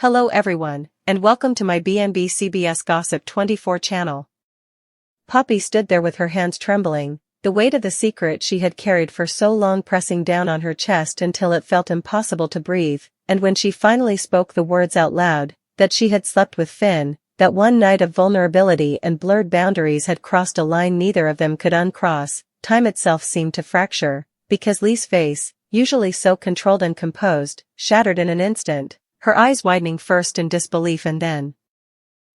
Hello everyone, and welcome to my BNB CBS Gossip 24 channel. Poppy stood there with her hands trembling, the weight of the secret she had carried for so long pressing down on her chest until it felt impossible to breathe, and when she finally spoke the words out loud, that she had slept with Finn, that one night of vulnerability and blurred boundaries had crossed a line neither of them could uncross, time itself seemed to fracture, because Lee's face, usually so controlled and composed, shattered in an instant, her eyes widening first in disbelief and then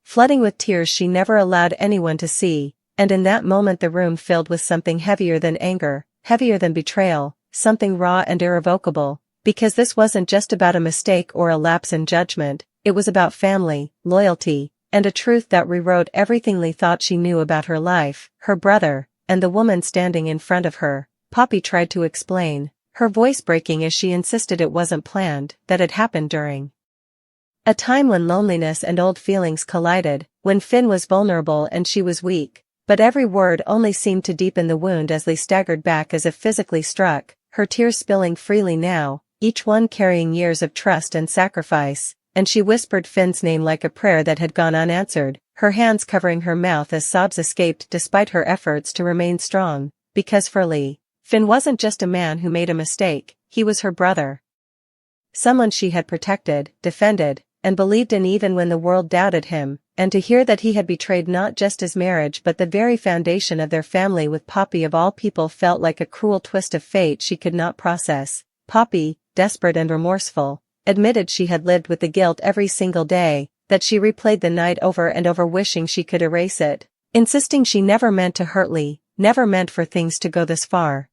flooding with tears she never allowed anyone to see, and in that moment the room filled with something heavier than anger, heavier than betrayal, something raw and irrevocable, because this wasn't just about a mistake or a lapse in judgment, it was about family, loyalty, and a truth that rewrote everything Lee thought she knew about her life, her brother, and the woman standing in front of her. Poppy tried to explain, her voice breaking as she insisted it wasn't planned, that it happened during a time when loneliness and old feelings collided, when Finn was vulnerable and she was weak, but every word only seemed to deepen the wound as Lee staggered back as if physically struck, her tears spilling freely now, each one carrying years of trust and sacrifice, and she whispered Finn's name like a prayer that had gone unanswered, her hands covering her mouth as sobs escaped despite her efforts to remain strong, because for Lee, Finn wasn't just a man who made a mistake, he was her brother. Someone she had protected, defended, and believed in even when the world doubted him, and to hear that he had betrayed not just his marriage but the very foundation of their family with Poppy of all people felt like a cruel twist of fate she could not process. Poppy, desperate and remorseful, admitted she had lived with the guilt every single day, that she replayed the night over and over wishing she could erase it, insisting she never meant to hurt Lee, never meant for things to go this far.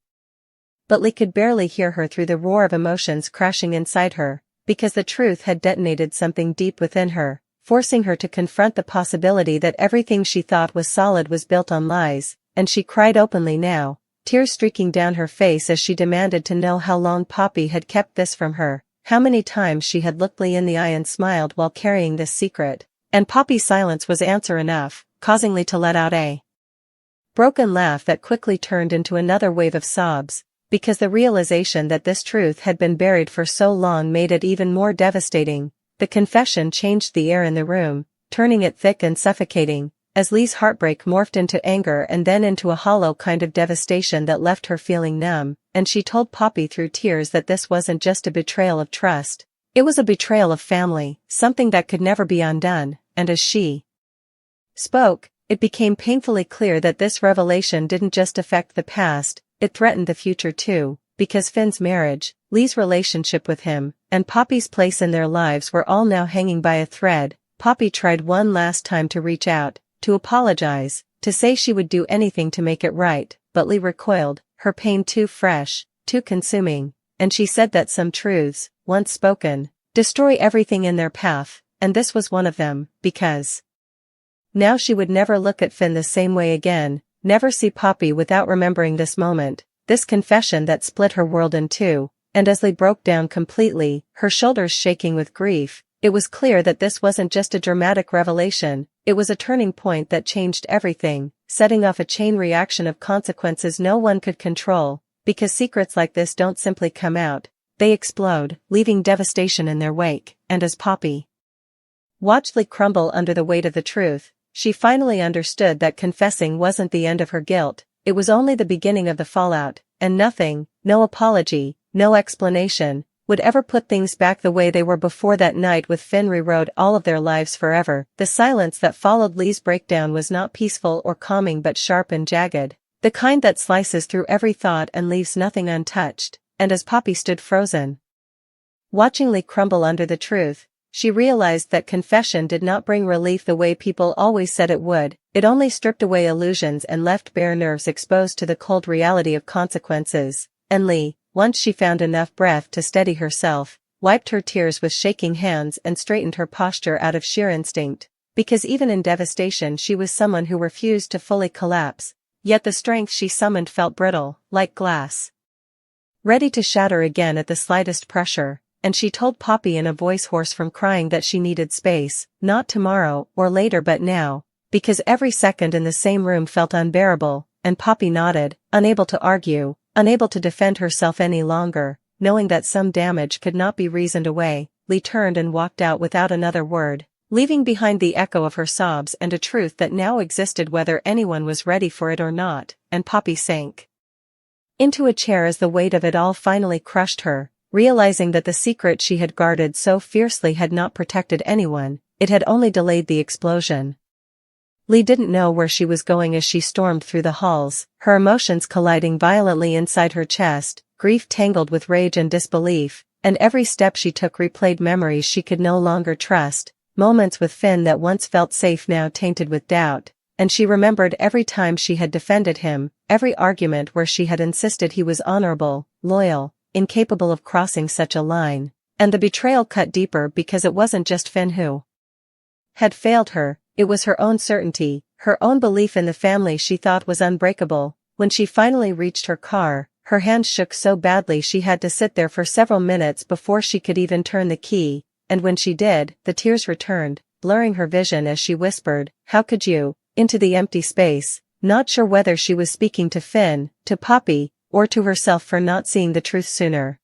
But Lee could barely hear her through the roar of emotions crashing inside her, because the truth had detonated something deep within her, forcing her to confront the possibility that everything she thought was solid was built on lies, and she cried openly now, tears streaking down her face as she demanded to know how long Poppy had kept this from her, how many times she had looked Lee in the eye and smiled while carrying this secret, and Poppy's silence was answer enough, causing Lee to let out a broken laugh that quickly turned into another wave of sobs, because the realization that this truth had been buried for so long made it even more devastating. The confession changed the air in the room, turning it thick and suffocating, as Lee's heartbreak morphed into anger and then into a hollow kind of devastation that left her feeling numb, and she told Poppy through tears that this wasn't just a betrayal of trust, it was a betrayal of family, something that could never be undone, and as she spoke, it became painfully clear that this revelation didn't just affect the past, it threatened the future too, because Finn's marriage, Lee's relationship with him, and Poppy's place in their lives were all now hanging by a thread. Poppy tried one last time to reach out, to apologize, to say she would do anything to make it right, but Lee recoiled, her pain too fresh, too consuming, and she said that some truths, once spoken, destroy everything in their path, and this was one of them, because now she would never look at Finn the same way again, never see Poppy without remembering this moment, this confession that split her world in two, and as Lee broke down completely, her shoulders shaking with grief, it was clear that this wasn't just a dramatic revelation, it was a turning point that changed everything, setting off a chain reaction of consequences no one could control, because secrets like this don't simply come out, they explode, leaving devastation in their wake, and as Poppy watched Lee crumble under the weight of the truth, she finally understood that confessing wasn't the end of her guilt, it was only the beginning of the fallout, and nothing, no apology, no explanation, would ever put things back the way they were before. That night with Finn rewrote all of their lives forever. The silence that followed Lee's breakdown was not peaceful or calming but sharp and jagged, the kind that slices through every thought and leaves nothing untouched, and as Poppy stood frozen, watching Lee crumble under the truth, she realized that confession did not bring relief the way people always said it would, it only stripped away illusions and left bare nerves exposed to the cold reality of consequences, and Lee, once she found enough breath to steady herself, wiped her tears with shaking hands and straightened her posture out of sheer instinct, because even in devastation she was someone who refused to fully collapse, yet the strength she summoned felt brittle, like glass, ready to shatter again at the slightest pressure. And she told Poppy in a voice hoarse from crying that she needed space, not tomorrow or later but now, because every second in the same room felt unbearable, and Poppy nodded, unable to argue, unable to defend herself any longer, knowing that some damage could not be reasoned away. Lee turned and walked out without another word, leaving behind the echo of her sobs and a truth that now existed whether anyone was ready for it or not, and Poppy sank into a chair as the weight of it all finally crushed her, realizing that the secret she had guarded so fiercely had not protected anyone, it had only delayed the explosion. Lee didn't know where she was going as she stormed through the halls, her emotions colliding violently inside her chest, grief tangled with rage and disbelief, and every step she took replayed memories she could no longer trust, moments with Finn that once felt safe now tainted with doubt, and she remembered every time she had defended him, every argument where she had insisted he was honorable, loyal, incapable of crossing such a line, and the betrayal cut deeper because it wasn't just Finn who had failed her, it was her own certainty, her own belief in the family she thought was unbreakable. When she finally reached her car, her hands shook so badly she had to sit there for several minutes before she could even turn the key, and when she did, the tears returned, blurring her vision as she whispered, "How could you?" into the empty space, not sure whether she was speaking to Finn, to Poppy, or to herself for not seeing the truth sooner.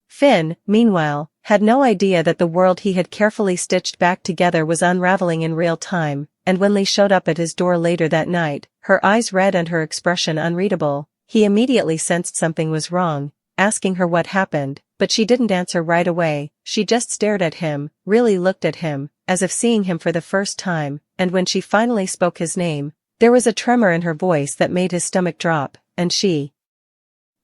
Finn, meanwhile, had no idea that the world he had carefully stitched back together was unraveling in real time, and when Lee showed up at his door later that night, her eyes red and her expression unreadable, he immediately sensed something was wrong, asking her what happened, but she didn't answer right away, she just stared at him, really looked at him, as if seeing him for the first time, and when she finally spoke his name, there was a tremor in her voice that made his stomach drop, and she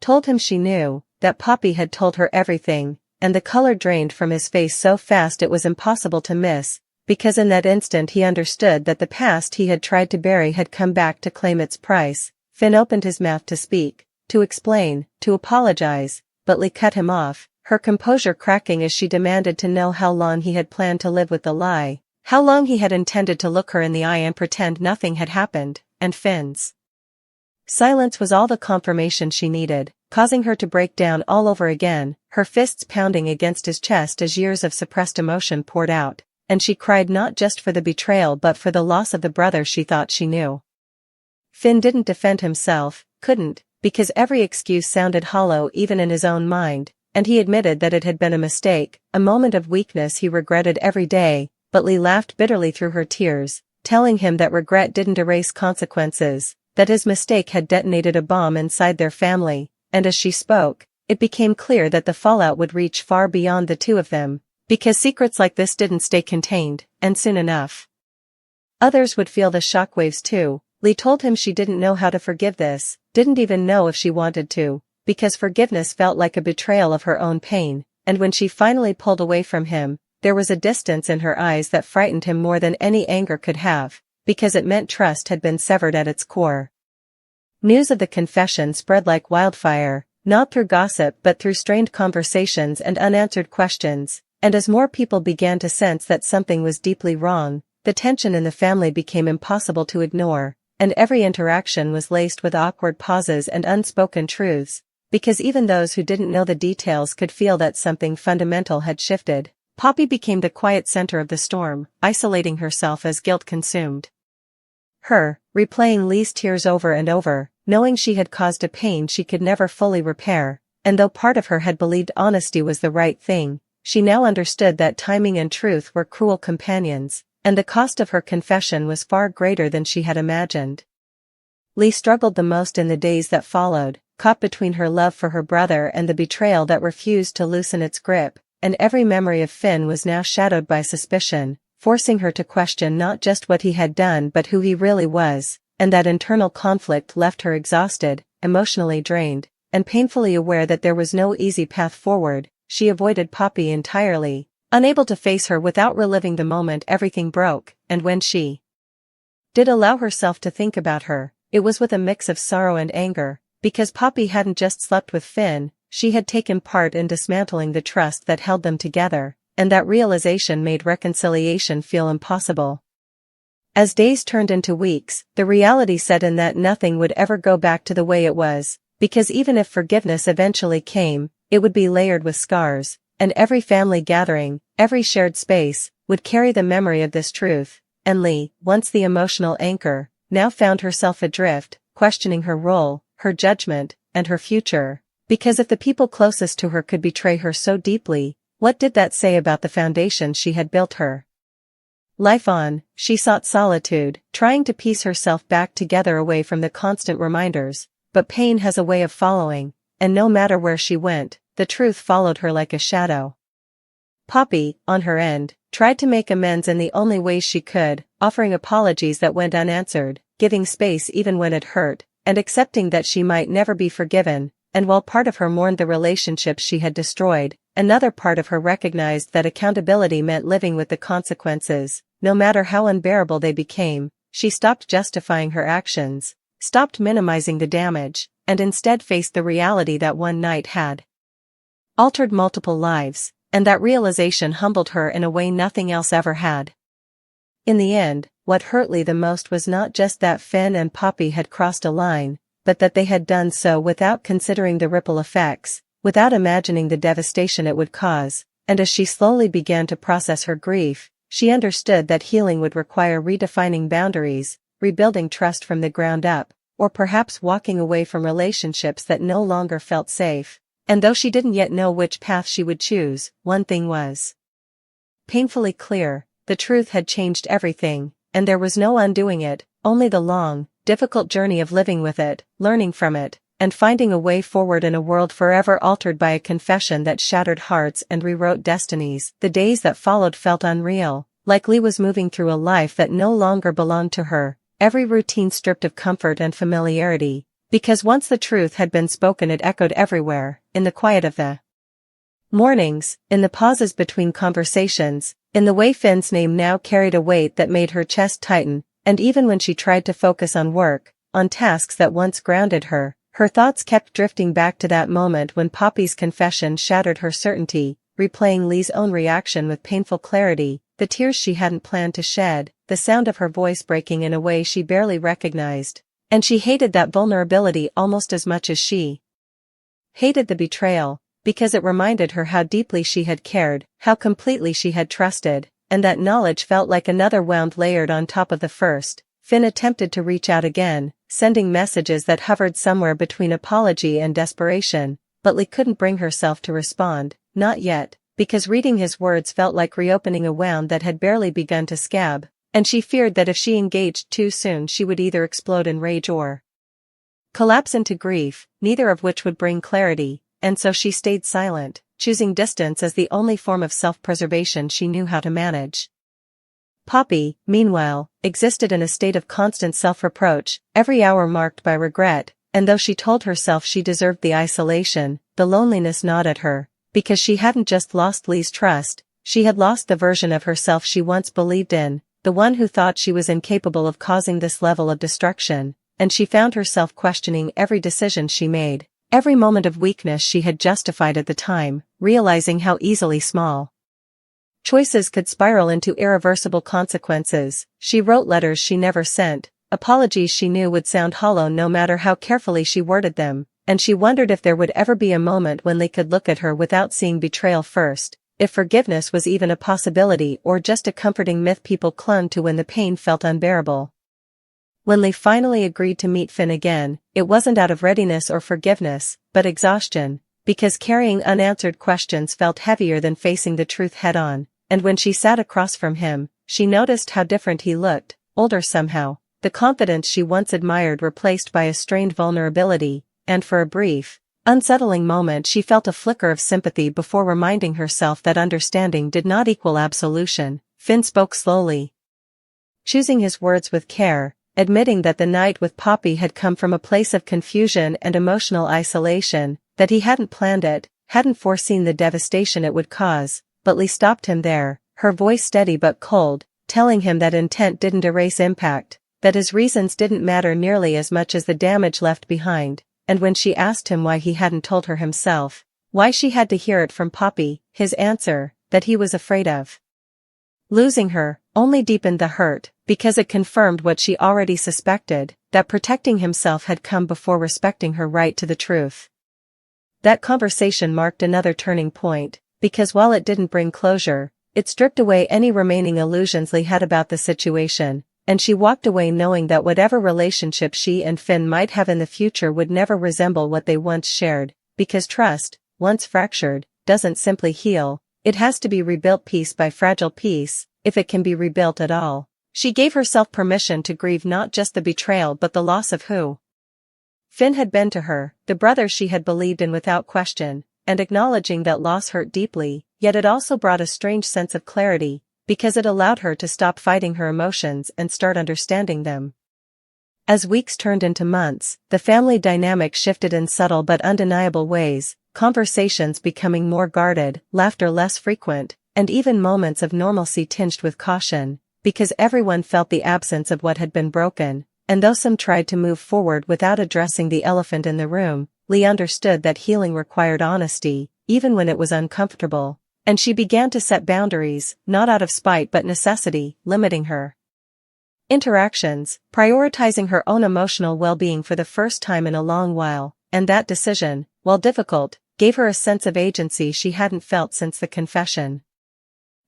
told him she knew, that Poppy had told her everything, and the color drained from his face so fast it was impossible to miss, because in that instant he understood that the past he had tried to bury had come back to claim its price. Finn opened his mouth to speak, to explain, to apologize, but Lee cut him off, her composure cracking as she demanded to know how long he had planned to live with the lie, how long he had intended to look her in the eye and pretend nothing had happened, and Finn's silence was all the confirmation she needed, causing her to break down all over again, her fists pounding against his chest as years of suppressed emotion poured out, and she cried not just for the betrayal but for the loss of the brother she thought she knew. Finn didn't defend himself, couldn't, because every excuse sounded hollow even in his own mind, and he admitted that it had been a mistake, a moment of weakness he regretted every day, but Lee laughed bitterly through her tears, telling him that regret didn't erase consequences, that his mistake had detonated a bomb inside their family, and as she spoke, it became clear that the fallout would reach far beyond the two of them, because secrets like this didn't stay contained, and soon enough others would feel the shockwaves too. Lee told him she didn't know how to forgive this, didn't even know if she wanted to, because forgiveness felt like a betrayal of her own pain, and when she finally pulled away from him, there was a distance in her eyes that frightened him more than any anger could have, because it meant trust had been severed at its core. News of the confession spread like wildfire, not through gossip but through strained conversations and unanswered questions, and as more people began to sense that something was deeply wrong, the tension in the family became impossible to ignore, and every interaction was laced with awkward pauses and unspoken truths, because even those who didn't know the details could feel that something fundamental had shifted. Poppy became the quiet center of the storm, isolating herself as guilt consumed her, replaying Lee's tears over and over, knowing she had caused a pain she could never fully repair, and though part of her had believed honesty was the right thing, she now understood that timing and truth were cruel companions, and the cost of her confession was far greater than she had imagined. Lee struggled the most in the days that followed, caught between her love for her brother and the betrayal that refused to loosen its grip, and every memory of Finn was now shadowed by suspicion, forcing her to question not just what he had done but who he really was, and that internal conflict left her exhausted, emotionally drained, and painfully aware that there was no easy path forward. She avoided Poppy entirely, unable to face her without reliving the moment everything broke, and when she did allow herself to think about her, it was with a mix of sorrow and anger, because Poppy hadn't just slept with Finn, she had taken part in dismantling the trust that held them together, and that realization made reconciliation feel impossible. As days turned into weeks, the reality set in that nothing would ever go back to the way it was, because even if forgiveness eventually came, it would be layered with scars, and every family gathering, every shared space, would carry the memory of this truth, and Lee, once the emotional anchor, now found herself adrift, questioning her role, her judgment, and her future, because if the people closest to her could betray her so deeply, What did that say about the foundation she had built her life on? She sought solitude, trying to piece herself back together away from the constant reminders, but pain has a way of following, and no matter where she went, the truth followed her like a shadow. Poppy, on her end, tried to make amends in the only ways she could, offering apologies that went unanswered, giving space even when it hurt, and accepting that she might never be forgiven. And while part of her mourned the relationships she had destroyed, another part of her recognized that accountability meant living with the consequences, no matter how unbearable they became. She stopped justifying her actions, stopped minimizing the damage, and instead faced the reality that one night had altered multiple lives, and that realization humbled her in a way nothing else ever had. In the end, what hurt Lee the most was not just that Finn and Poppy had crossed a line, but that they had done so without considering the ripple effects, without imagining the devastation it would cause. And as she slowly began to process her grief, she understood that healing would require redefining boundaries, rebuilding trust from the ground up, or perhaps walking away from relationships that no longer felt safe. And though she didn't yet know which path she would choose, one thing was painfully clear: the truth had changed everything, and there was no undoing it, only the long, difficult journey of living with it, learning from it, and finding a way forward in a world forever altered by a confession that shattered hearts and rewrote destinies. The days that followed felt unreal, like Lee was moving through a life that no longer belonged to her, every routine stripped of comfort and familiarity, because once the truth had been spoken it echoed everywhere, in the quiet of the mornings, in the pauses between conversations, in the way Finn's name now carried a weight that made her chest tighten. And even when she tried to focus on work, on tasks that once grounded her, her thoughts kept drifting back to that moment when Poppy's confession shattered her certainty, replaying Lee's own reaction with painful clarity, the tears she hadn't planned to shed, the sound of her voice breaking in a way she barely recognized. And she hated that vulnerability almost as much as she hated the betrayal, because it reminded her how deeply she had cared, how completely she had trusted. And that knowledge felt like another wound layered on top of the first. Finn attempted to reach out again, sending messages that hovered somewhere between apology and desperation, but Lee couldn't bring herself to respond, not yet, because reading his words felt like reopening a wound that had barely begun to scab, and she feared that if she engaged too soon she would either explode in rage or collapse into grief, neither of which would bring clarity, and so she stayed silent, choosing distance as the only form of self-preservation she knew how to manage. Poppy, meanwhile, existed in a state of constant self-reproach, every hour marked by regret, and though she told herself she deserved the isolation, the loneliness gnawed at her, because she hadn't just lost Lee's trust, she had lost the version of herself she once believed in, the one who thought she was incapable of causing this level of destruction, and she found herself questioning every decision she made. Every moment of weakness she had justified at the time, realizing how easily small choices could spiral into irreversible consequences. She wrote letters she never sent, apologies she knew would sound hollow no matter how carefully she worded them, and she wondered if there would ever be a moment when they could look at her without seeing betrayal first, if forgiveness was even a possibility or just a comforting myth people clung to when the pain felt unbearable. When Lee finally agreed to meet Finn again, it wasn't out of readiness or forgiveness, but exhaustion, because carrying unanswered questions felt heavier than facing the truth head-on, and when she sat across from him, she noticed how different he looked, older somehow, the confidence she once admired replaced by a strained vulnerability, and for a brief, unsettling moment she felt a flicker of sympathy before reminding herself that understanding did not equal absolution. Finn spoke slowly, choosing his words with care, admitting that the night with Poppy had come from a place of confusion and emotional isolation, that he hadn't planned it, hadn't foreseen the devastation it would cause. But Lee stopped him there, her voice steady but cold, telling him that intent didn't erase impact, that his reasons didn't matter nearly as much as the damage left behind. And when she asked him why he hadn't told her himself, why she had to hear it from Poppy, his answer, that he was afraid of losing her, only deepened the hurt, because it confirmed what she already suspected, that protecting himself had come before respecting her right to the truth. That conversation marked another turning point, because while it didn't bring closure, it stripped away any remaining illusions Lee had about the situation, and she walked away knowing that whatever relationship she and Finn might have in the future would never resemble what they once shared, because trust, once fractured, doesn't simply heal, It has to be rebuilt piece by fragile piece, if it can be rebuilt at all. She gave herself permission to grieve not just the betrayal but the loss of who Finn had been to her, the brother she had believed in without question, and acknowledging that loss hurt deeply, yet it also brought a strange sense of clarity, because it allowed her to stop fighting her emotions and start understanding them. As weeks turned into months, the family dynamic shifted in subtle but undeniable ways, conversations becoming more guarded, laughter less frequent, and even moments of normalcy tinged with caution, because everyone felt the absence of what had been broken, and though some tried to move forward without addressing the elephant in the room, Lee understood that healing required honesty, even when it was uncomfortable, and she began to set boundaries, not out of spite but necessity, limiting her interactions, prioritizing her own emotional well-being for the first time in a long while, and that decision, while difficult, gave her a sense of agency she hadn't felt since the confession.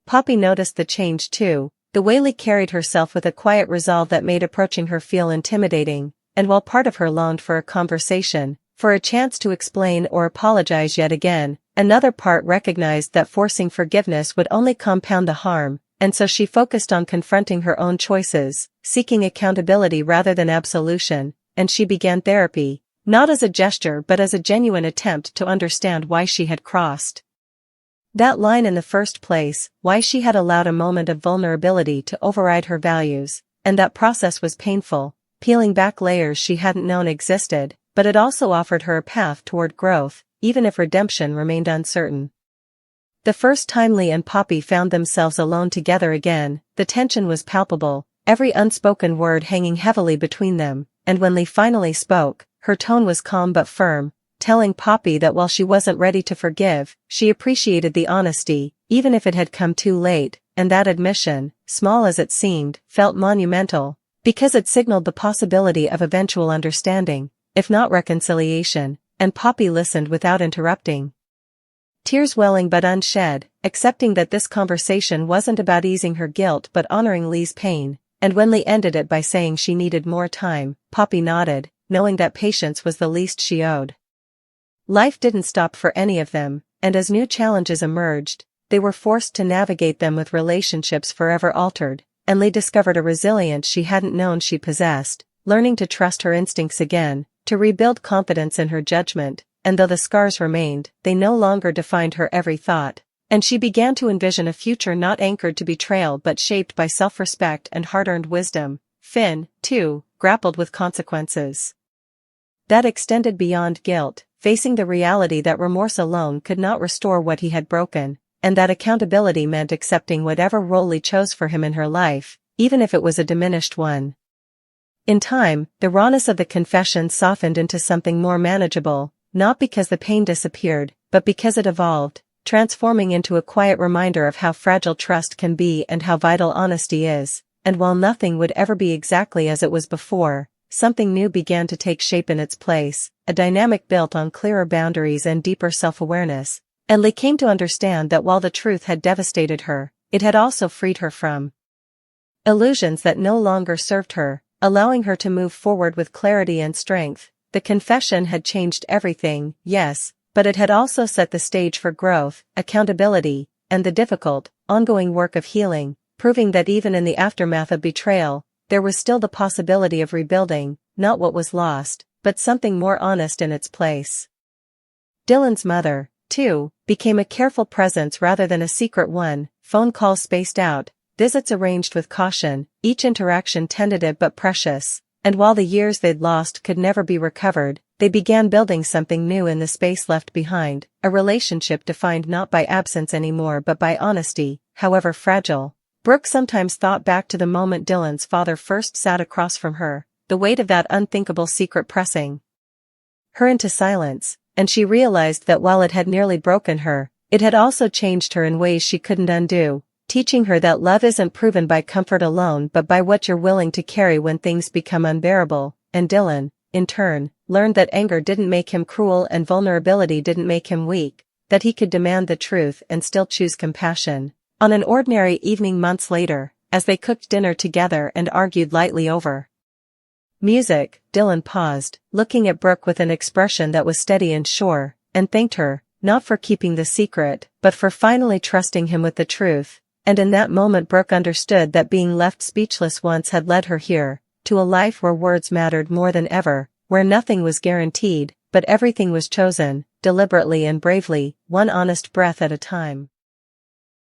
Poppy noticed the change too, the way Lee carried herself with a quiet resolve that made approaching her feel intimidating, and while part of her longed for a conversation, for a chance to explain or apologize yet again, another part recognized that forcing forgiveness would only compound the harm, and so she focused on confronting her own choices, seeking accountability rather than absolution, and she began therapy, not as a gesture but as a genuine attempt to understand why she had crossed that line in the first place, why she had allowed a moment of vulnerability to override her values, and that process was painful, peeling back layers she hadn't known existed, but it also offered her a path toward growth, even if redemption remained uncertain. The first time Lee and Poppy found themselves alone together again, the tension was palpable, every unspoken word hanging heavily between them, and when Lee finally spoke, her tone was calm but firm, telling Poppy that while she wasn't ready to forgive, she appreciated the honesty, even if it had come too late, and that admission, small as it seemed, felt monumental, because it signaled the possibility of eventual understanding, if not reconciliation, and Poppy listened without interrupting. Tears welling but unshed, accepting that this conversation wasn't about easing her guilt but honoring Lee's pain, and when Lee ended it by saying she needed more time, Poppy nodded, knowing that patience was the least she owed. Life didn't stop for any of them, and as new challenges emerged, they were forced to navigate them with relationships forever altered, and Lee discovered a resilience she hadn't known she possessed, learning to trust her instincts again, to rebuild confidence in her judgment, and though the scars remained, they no longer defined her every thought, and she began to envision a future not anchored to betrayal but shaped by self-respect and hard-earned wisdom. Finn, too, grappled with consequences that extended beyond guilt, facing the reality that remorse alone could not restore what he had broken, and that accountability meant accepting whatever role Lee chose for him in her life, even if it was a diminished one. In time, the rawness of the confession softened into something more manageable, not because the pain disappeared, but because it evolved, transforming into a quiet reminder of how fragile trust can be and how vital honesty is, and while nothing would ever be exactly as it was before, something new began to take shape in its place, a dynamic built on clearer boundaries and deeper self-awareness, and Lee came to understand that while the truth had devastated her, it had also freed her from illusions that no longer served her, allowing her to move forward with clarity and strength. The confession had changed everything, yes, but it had also set the stage for growth, accountability, and the difficult, ongoing work of healing, proving that even in the aftermath of betrayal, there was still the possibility of rebuilding, not what was lost, but something more honest in its place. Dylan's mother, too, became a careful presence rather than a secret one, phone calls spaced out, visits arranged with caution, each interaction tentative but precious, and while the years they'd lost could never be recovered, they began building something new in the space left behind, a relationship defined not by absence anymore but by honesty, however fragile. Brooke sometimes thought back to the moment Dylan's father first sat across from her, the weight of that unthinkable secret pressing her into silence, and she realized that while it had nearly broken her, it had also changed her in ways she couldn't undo, teaching her that love isn't proven by comfort alone but by what you're willing to carry when things become unbearable, and Dylan, in turn, learned that anger didn't make him cruel and vulnerability didn't make him weak, that he could demand the truth and still choose compassion. On an ordinary evening months later, as they cooked dinner together and argued lightly over music, Dylan paused, looking at Brooke with an expression that was steady and sure, and thanked her, not for keeping the secret, but for finally trusting him with the truth, and in that moment Brooke understood that being left speechless once had led her here, to a life where words mattered more than ever, where nothing was guaranteed, but everything was chosen, deliberately and bravely, one honest breath at a time.